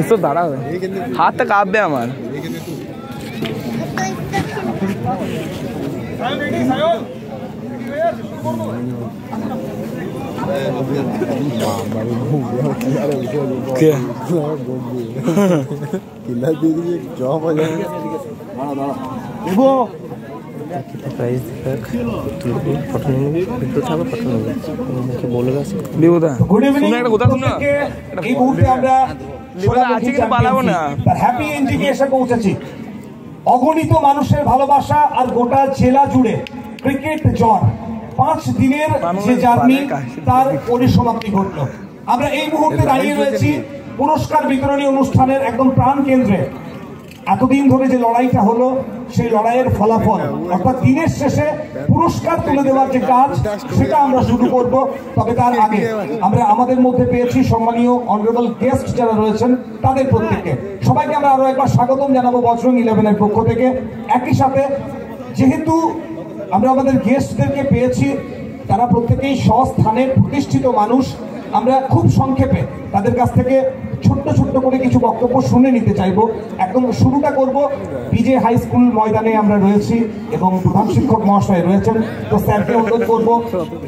একটু দাঁড়াবে, হাতটা কাঁপবে আমার। অগণিত মানুষের ভালোবাসা আর গোটা জেলা জুড়ে ক্রিকেট জ্বর 5 দিনের যে জার্নি তার পরিসমাপ্তি ঘটল। আমরা এই মুহূর্তে দাঁড়িয়ে রয়েছি পুরস্কার বিতরণী অনুষ্ঠানের একদম প্রাণ কেন্দ্রে। এতদিন ধরে যে লড়াইটা হলো সেই লড়াইয়ের ফলাফল অর্থাৎ দিনের শেষে পুরস্কার তুলে দেওয়ার যে কাজ সেটা আমরা শুরু করব। তবে তার আগে আমরা আমাদের মধ্যে পেয়েছি সম্মানীয় অনারেবল গেস্ট যারা রয়েছেন তাদের প্রত্যেককে সবাইকে আমরা আরো একবার স্বাগতম জানাবো বজরং 11-এর পক্ষ থেকে। একই সাথে যেহেতু আমরা আমাদের গেস্টদেরকে পেয়েছি তারা প্রত্যেকেই স্বস্থানের প্রতিষ্ঠিত মানুষ, আমরা খুব সংক্ষেপে তাদের কাছ থেকে ছোট্ট ছোট্ট করে কিছু বক্তব্য শুনে নিতে চাইবো। একদম শুরুটা করব বিজে হাই স্কুল ময়দানে আমরা রয়েছি এবং প্রধান শিক্ষক মহাশয় রয়েছেন। তো স্যারকে অনুরোধ করবো,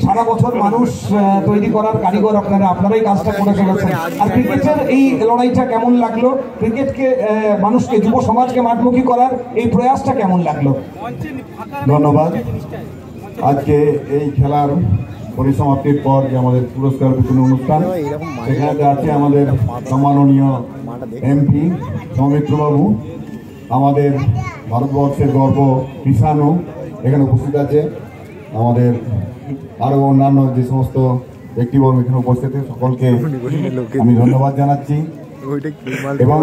সারা বছর মানুষ তৈরি করার কারিগর আপনারাই কাজটা করে চলেছেন। আর ক্রিকেটের এই লড়াইটা কেমন লাগলো, ক্রিকেটকে মানুষকে যুব সমাজকে মাঠমুখী করার এই প্রয়াসটা কেমন লাগলো? ধন্যবাদ। আজকে এই খেলার পরিসমাপ্তির পর যে আমাদের পুরস্কার বিতরণ অনুষ্ঠান, সেখানে আছে আমাদের সম্মাননীয় এমপি সৌমিত্রবাবু, আমাদের ভারতবর্ষের গর্ব কৃষাণু এখানে উপস্থিত আছে, আমাদের আরও অন্যান্য যে সমস্ত ব্যক্তিবর্গ এখানে উপস্থিত সকলকে আমি ধন্যবাদ জানাচ্ছি। এবং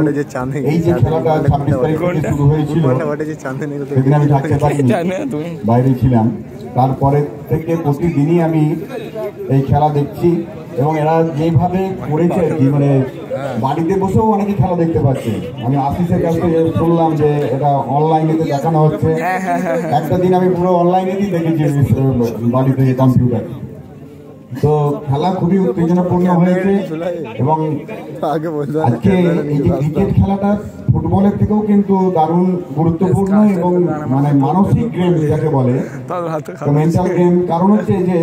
এই যে খেলাটা 26 তারিখ থেকে শুরু হয়েছিল সেদিন আমি থাকতে পারিনি, বাইরে ছিলাম। তারপরে থেকে প্রতিদিনই আমি এই খেলা দেখছি এবং এরা যেভাবে করেছে আর কি, মানে বাড়িতে বসেও অনেকে খেলা দেখতে পাচ্ছে। আমি আশিসের কাছ থেকে শুনলাম যে এটা অনলাইনেতে দেখানো হচ্ছে। একটা দিন আমি পুরো অনলাইনেতেই দেখেছি বাড়িতে কম্পিউটারে। তো খেলা খুবই উত্তেজনাপূর্ণ হয়েছে এবং আজকে এই যে ক্রিকেট খেলাটা ফুটবলের থেকেও কিন্তু দারুণ গুরুত্বপূর্ণ এবং মানে মানসিক গেম যাকে বলে, মেন্টাল গেম। কারণ হচ্ছে যে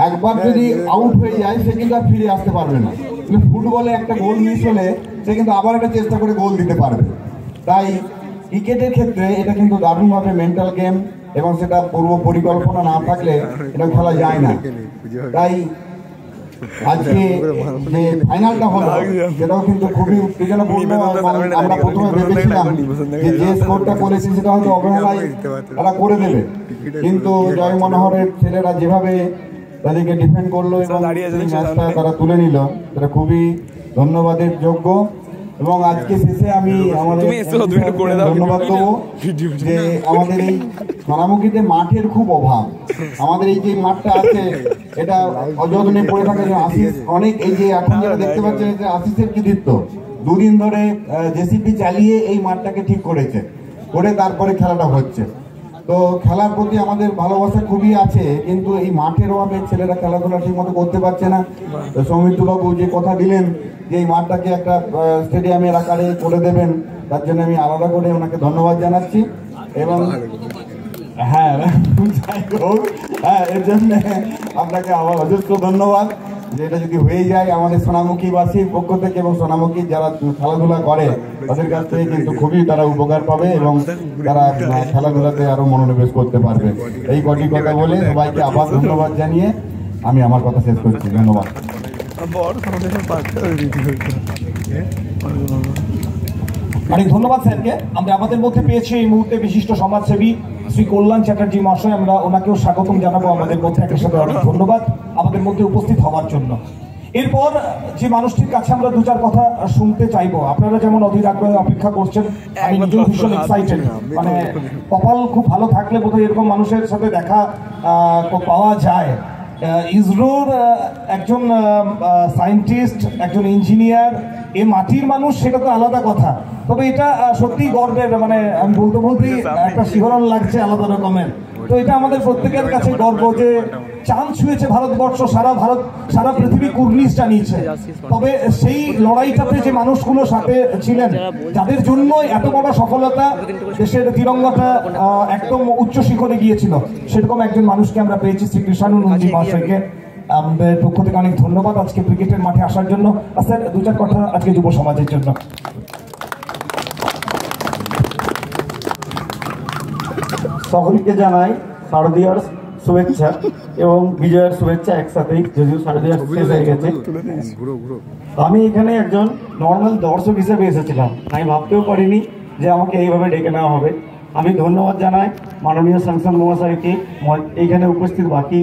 একবার যদি আউট হয়ে যায় সে কিন্তু আর ফিরে আসতে পারবে না। ফুটবলে একটা গোল মিস হলে সে কিন্তু আবার একটা চেষ্টা করে গোল দিতে পারবে। তাই ক্রিকেটের ক্ষেত্রে এটা কিন্তু দারুণভাবে মেন্টাল গেম এবং সেটা পূর্ব পরিকল্পনা না থাকলে এটা খেলা যায় না। তাই আজকে যে ফাইনালটা হলো সেটাও কিন্তু খুবই উত্তেজনাপূর্ণ। আমরা প্রথমে ভেবেছিলাম যে স্কোরটা করেছে সেটা হয়তো অবহেলায় তারা করে দেবে, কিন্তু জয় মনোহরের ছেলেরা যেভাবে তাদেরকে ডিফেন্ড করলো এবং ম্যাচটা তারা তুলে নিল, সেটা খুবই ধন্যবাদের যোগ্য। এবং আজকে শেষে আমি আমাদের ধন্যবাদ দেবো যে আমাদের এই সোনামুখীতে মাঠের খুব অভাব। আমাদের এই যে মাঠটা আছে এটা অযত্নে পড়ে থাকে। আশিস অনেক এই যে এখন যারা দেখতে পাচ্ছেন যে আশিসের কৃতিত্ব, দুদিন ধরে জেসিপি চালিয়ে এই মাঠটাকে ঠিক করেছে, করে তারপরে খেলাটা হচ্ছে। তো খেলার প্রতি আমাদের ভালোবাসা খুবই আছে, কিন্তু এই মাঠের অভাবে ছেলেরা খেলাধুলা ঠিক মতো করতে পারছে না। তো সৌমিত্রবাবু যে কথা দিলেন যে এই মাঠটাকে একটা স্টেডিয়ামের আকারে করে দেবেন, তার জন্য আমি আলাদা করে ওনাকে ধন্যবাদ জানাচ্ছি। এবং হ্যাঁ এর জন্য আপনাকে আবার অজস্র ধন্যবাদ যে এটা যদি হয়ে যায় আমাদের সোনামুখীবাসীর পক্ষ থেকে এবং সোনামুখী যারা খেলাধুলা করে তাদের কাছ থেকে কিন্তু খুবই তারা উপকার পাবে এবং তারা খেলাধুলাতে আরো মনোনিবেশ করতে পারবে। এই কটি কথা বলে সবাইকে আবার ধন্যবাদ জানিয়ে আমি আমার কথা শেষ করছি। ধন্যবাদ। অনেক ধন্যবাদ স্যারকে। আমরা আমাদের মধ্যে পেয়েছি এই মুহূর্তে বিশিষ্ট সমাজসেবী শ্রী কল্যাণ চ্যাটার্জি মহাশয়, আমরা ওনাকেও স্বাগতম জানাবো আমাদের মধ্যে। একই সাথে অনেক ধন্যবাদ আমাদের মধ্যে উপস্থিত হওয়ার জন্য। এরপর যে মানুষটির কাছে আমরা দু চার কথা শুনতে চাইবো, আপনারা যেমন অধীর আগ্রহে অপেক্ষা করছেন, আমি নিজেও ভীষণ এক্সাইটেড। মানে কপাল খুব ভালো থাকলে বোধহয় এরকম মানুষের সাথে দেখা পাওয়া যায়। ইসরোর একজন সায়েন্টিস্ট, একজন ইঞ্জিনিয়ার, এ মাটির মানুষ, সেটা তো আলাদা কথা। তবে এটা সত্যি গর্বের, মানে আমি বলতেই একটা শিহরণ লাগছে আলাদা রকমের। তো এটা আমাদের প্রত্যেকের কাছে গর্ব যে চাঁদ ছুঁয়েছে ভারতবর্ষ, সারা পৃথিবী কুর্নিশ জানিয়েছে। তবে সেই লড়াইটাতে যে মানুষগুলো সাথে ছিলেন, যাদের জন্য এত বড় সফলতা, দেশের তিরঙ্গাটা একদম উচ্চ শিখরে গিয়েছিল, সেরকম একজন মানুষকে আমরা পেয়েছি, শ্রী কৃষ্ণানন্দজি মহাশয়কে। আমাদের পক্ষ থেকে অনেক ধন্যবাদ আজকে ক্রিকেটের মাঠে আসার জন্য। স্যার, দু চার কথা আজকে যুব সমাজের জন্য। সকলকে জানাই শারদীয়ার শুভেচ্ছা এবং বিজয়ের শুভেচ্ছা একসাথেই, যদিও শারদীয়ার শেষ হয়ে গেছে। আমি এখানে একজন নর্মাল দর্শক হিসেবে এসেছিলাম, আমি ভাবতেও পারিনি যে আমাকে এইভাবে ডেকে নেওয়া হবে। আমি ধন্যবাদ জানাই মাননীয় সাংসদ মহাশয়কে, এইখানে উপস্থিত বাকি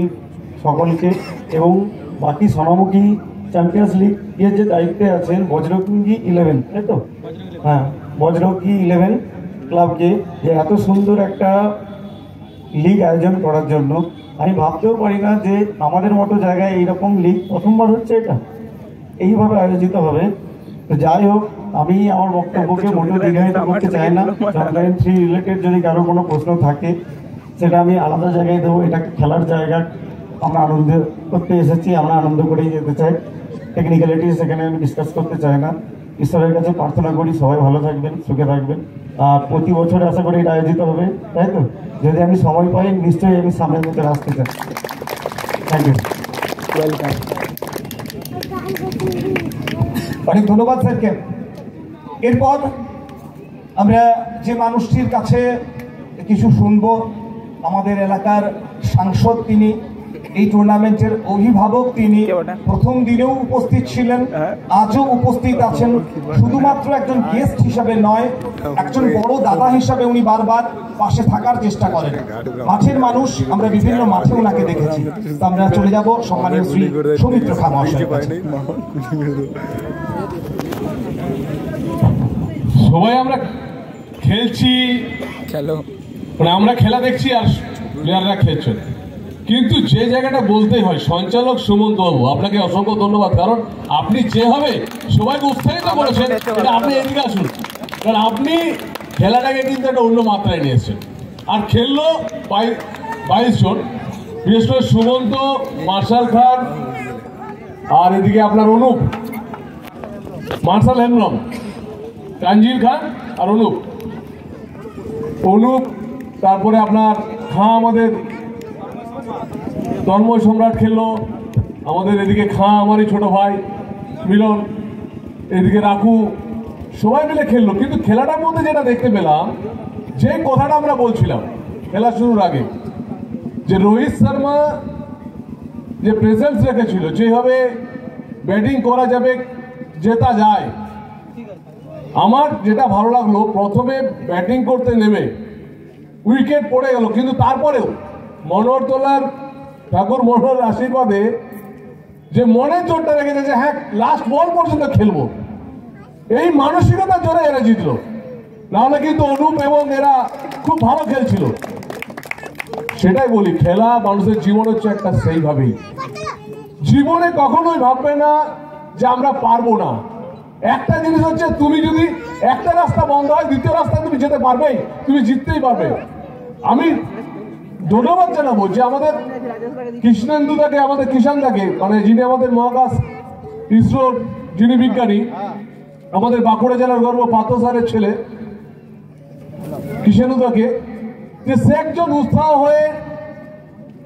সকলকে এবং বাকি সোনামুখী চ্যাম্পিয়ন্স লিগ এর যে দায়িত্বে আছেন বজ্রকী 11, তাই তো? হ্যাঁ, বজ্রকী 11 ক্লাবকে, যে এত সুন্দর একটা লিগ আয়োজন করার জন্য। আমি ভাবতেও পারি না যে আমাদের মতো জায়গায় এইরকম লিগ প্রথমবার হচ্ছে, এটা এইভাবে আয়োজিত হবে। তো যাই হোক, আমি আমার বক্তব্যকে মোটেও দীর্ঘায়িত করতে চাই না। জনলাইন 3 রিলেটেড যদি কারো কোনো প্রশ্ন থাকে সেটা আমি আলাদা জায়গায় দেবো। এটা খেলার জায়গা, আমরা আনন্দ করতে এসেছি, আমরা আনন্দ করেই যেতে চাই। টেকনিক্যালিটিস এখানে আমি ডিসকাস করতে চাই না। ঈশ্বরের কাছে প্রার্থনা করি সবাই ভালো থাকবেন, সুখে থাকবেন। আর প্রতি বছর আশা করি এটা আয়োজিত হবে, তাই তো? যদি আমি সময় পাই নিশ্চয়ই আমি সামনের মধ্যে আসতে চাই। Thank you, welcome. অনেক ধন্যবাদ স্যারকে। এরপর আমরা যে মানুষটির কাছে কিছু শুনবো, আমাদের এলাকার সাংসদ তিনি, এই টুর্নামেন্টের অভিভাবক তিনি, প্রথম দিনেও উপস্থিত ছিলেন, আজও উপস্থিত আছেন। শুধুমাত্র একজন গেস্ট হিসাবে নয়, একজন বড় দাদা হিসাবে উনি বারবার পাশে থাকার চেষ্টা করেন। মাঠের মানুষ, আমরা বিভিন্ন মাঠে ওনাকে দেখেছি। তো আমরা চলে যাব সম্মানীয় শ্রী সৌমিত্র খা মহাশয়ের কাছে। সবাই আমরা খেলছি, মানে আমরা খেলা দেখছি আর প্লেয়াররা খেলছেন, কিন্তু যে জায়গাটা বলতেই হয়, সঞ্চালক সুমন্ত বাবু, আপনাকে অসংখ্য ধন্যবাদ। কারণ আপনি যেভাবে সবাইকে উৎসাহিত করেছেন, এটা আপনি এদিকে আসুন, কারণ আপনি খেলাটাকে কিন্তু একটা অন্য মাত্রায় নিয়েছেন। আর খেললো 22 জন, বিশেষ করে সুমন্ত, মার্শাল খান, আর এদিকে আপনার অনুপ, মার্শাল হেমব্রম, তানজির খান আর অনুপ, তারপরে আপনার খাঁ, আমাদের তন্ময় সম্রাট খেললো, আমাদের এদিকে খাঁ আমারই ছোট ভাই মিলন, এদিকে রাখু, সবাই মিলে খেললো। কিন্তু খেলাটার মধ্যে যেটা দেখতে পেলাম, যে কথাটা আমরা বলছিলাম খেলা শুরুর আগে, যে রোহিত শর্মা যে প্রেজেন্স রেখেছিল, যেভাবে ব্যাটিং করা যাবে, জেতা যায়, আমার যেটা ভালো লাগলো, প্রথমে ব্যাটিং করতে নেমে উইকেট পড়ে গেল, কিন্তু তারপরেও মনোহরতলার ঠাকুর মনোহর আশীর্বাদে যে মনের জোরটা রেখেছে যে হ্যাঁ লাস্ট বল পর্যন্ত খেলবো, এই মানসিকতার জোরে এরা জিতলো। নাহলে কিন্তু অনুপ এবং এরা খুব ভালো খেলছিল। সেটাই বলি, খেলা মানুষের জীবন হচ্ছে একটা, সেইভাবেই জীবনে কখনোই ভাববে না যে আমরা পারবো না। একটা জিনিস হচ্ছে, তুমি যদি একটা রাস্তা বন্ধ হয়, দ্বিতীয় রাস্তায় তুমি যেতে পারবেই, তুমি জিততেই পারবে। আমি ধন্যবাদ জানাবো যে আমাদের কৃষ্ণেন্দুদাকে, আমাদের কিষানদাকে, মানে যিনি আমাদের মহাকাশ ইসরোর যিনি বিজ্ঞানী, আমাদের বাঁকুড়া জেলার গর্ব পার্থ স্যারের ছেলে কৃষ্ণেন্দুদাকে, যে সে একজন উৎসাহ হয়ে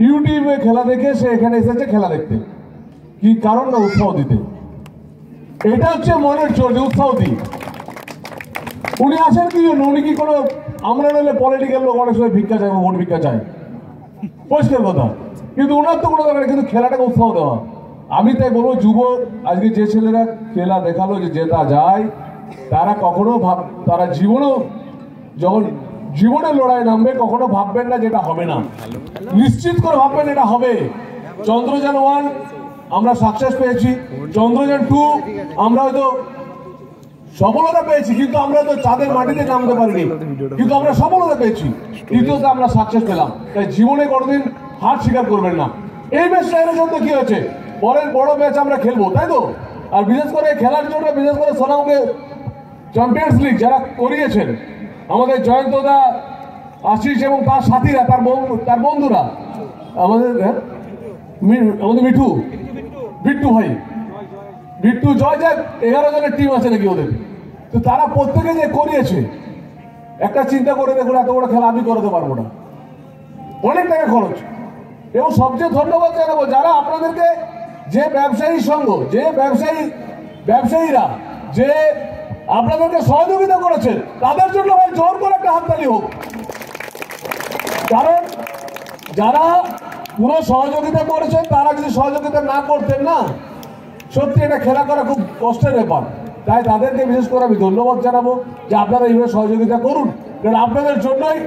ইউটিউবে খেলা দেখে সে এখানে এসেছে খেলা দেখতে। কি কারণ না উৎসাহ দিতে, এটা হচ্ছে মনের জোর, যে উৎসাহ দিই। উনি আসেন কি জন্য? উনি কি কোনো, আমরা নইলে পলিটিক্যাল লোক অনেক সময় ভিক্ষা চাই, ভোট ভিক্ষা চাই, পরিষ্কার কথা, কিন্তু ওনার তো কোনো দরকার, কিন্তু খেলাটাকে উৎসাহ দেওয়া। আমি তাই বলবো, যুব আজকে যে ছেলেরা খেলা দেখালো যে জেতা যায়, তারা কখনো তারা জীবনেও যখন জীবনে লড়াই নামবে, কখনো ভাববেন না যেটা হবে না, নিশ্চিত করে ভাববেন এটা হবে। চন্দ্রযান 1 আমরা সাকসেস পেয়েছি, চন্দ্রযান 2 আমরা হয়তো সফলতা পেয়েছি, কিন্তু আমরা তো চাঁদের মাটিতে নামতে পারিনি, কিন্তু আমরা সফলতা পেয়েছি। তৃতীয়তে আমরা সাকসেস পেলাম। তাই জীবনে কোনোদিন হার স্বীকার করবেন না। এই ম্যাচটা এর জন্য কি হয়েছে, পরের বড় ম্যাচ আমরা খেলবো, তাই তো? আর বিশেষ করে খেলার জন্য, বিশেষ করে সোনামুখী চ্যাম্পিয়ন্স লিগ যারা করিয়েছেন, আমাদের আমাদের বিট্টু ভাই, বিট্টু জয় যায় 11 জনের টিম আছে নাকি ওদের, তো তারা প্রত্যেকে যে করিয়েছে, একটা চিন্তা করে দেখুন, এত বড় খেলা আমি করাতে পারবো না, অনেক টাকা খরচ। এবং সবচেয়ে ধন্যবাদ জানাবো যারা আপনাদেরকে, যে ব্যবসায়ী সংঘ, যে ব্যবসায়ীরা যে আপনাদেরকে সহযোগিতা করেছেন, তাদের জন্য ভাই জোর করে একটা হাততালি হোক। কারণ যারা পুরো সহযোগিতা করেছেন, তারা যদি সহযোগিতা না করতেন না, সত্যি এটা খেলা করা খুব কষ্টের ব্যাপার। তাই তাদেরকে বিশেষ করে আমি ধন্যবাদ জানাবো যে আপনারা এইভাবে সহযোগিতা করুন, কারণ আপনাদের জন্যই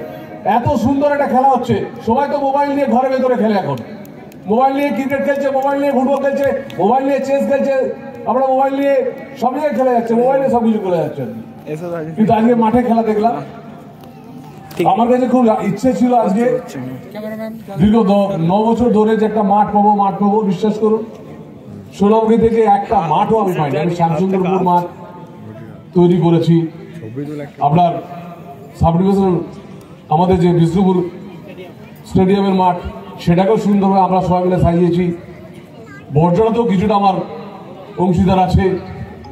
এত সুন্দর একটা খেলা হচ্ছে। সবাই তো মোবাইল নিয়ে ঘরে ভেতরে খেলে, এখন মোবাইল নিয়ে ক্রিকেট খেলছে, মোবাইল নিয়ে ফুটবল খেলছে, মোবাইল নিয়ে চেস খেলছে, আমরা মোবাইল নিয়ে সব জায়গায় খেলে যাচ্ছে, মোবাইলে সবকিছু করে যাচ্ছে। কিন্তু আজকে মাঠে খেলা দেখলাম, আমার কাছে খুব ইচ্ছে ছিল আজকে দীর্ঘ 9 বছর ধরে যে একটা মাঠ পাবো, বিশ্বাস করুন সোনামুখী থেকে একটা মাঠও আমি পাইনি। আমি শ্যামসুন্দরপুর মাঠ তৈরি করেছি, আপনার সাব ডিভিশন আমাদের যে বিষ্ণুপুর স্টেডিয়ামের মাঠ, সেটাকেও সুন্দরভাবে আমরা সবাই মিলে সাজিয়েছি। বর্জনাতেও কিছুটা আমার অংশীদার আছে,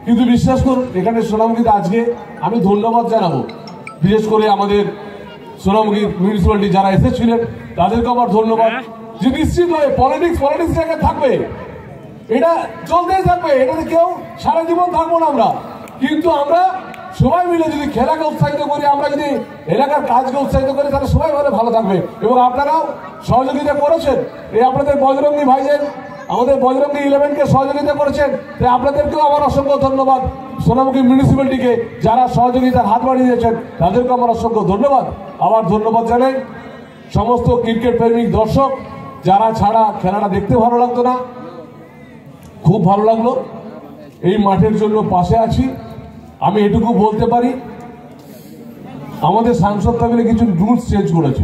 কিন্তু বিশ্বাস করুন এখানে সোনামুখীতে আজকে আমি ধন্যবাদ জানাবো, বিশেষ করে আমাদের সোনামুখী মিউনিসিপ্যালিটি যারা এসেছিলেন তাদেরকে আমার ধন্যবাদ। যে নিশ্চিত হয়ে পলিটিক্স জায়গায় থাকবে, এটা চলতেই থাকবে, এটাতে কেউ সারা জীবন থাকবো না আমরা, কিন্তু আমরা সবাই মিলে যদি খেলাকে উৎসাহিত করি, আমরা যদি এলাকার কাজকে উৎসাহিত করি, তাহলে সবাই ভালো থাকবে। এবং আপনারাও সহযোগিতা করেছেন, এই আপনাদের বজরঙ্গী ভাইজান, আমাদের বজরঙ্গী 11কে সহযোগিতা করেছেন, তাই আপনাদেরকেও আমার অসংখ্য ধন্যবাদ। সোনামুখী মিউনিসিপ্যালিটিকে যারা সহযোগিতার হাত বাড়িয়ে দিয়েছেন, তাদেরকে আমার অসংখ্য ধন্যবাদ। আবার ধন্যবাদ জানাই সমস্ত ক্রিকেট প্রেমিক দর্শক, যারা ছাড়া খেলাটা দেখতে ভালো লাগতো না, খুব ভালো লাগলো। এই মাঠের জন্য পাশে আছি। আমি এটুকু বলতে পারি, আমাদের সাংসদ মিলে কিছু রুলস চেঞ্জ করেছে।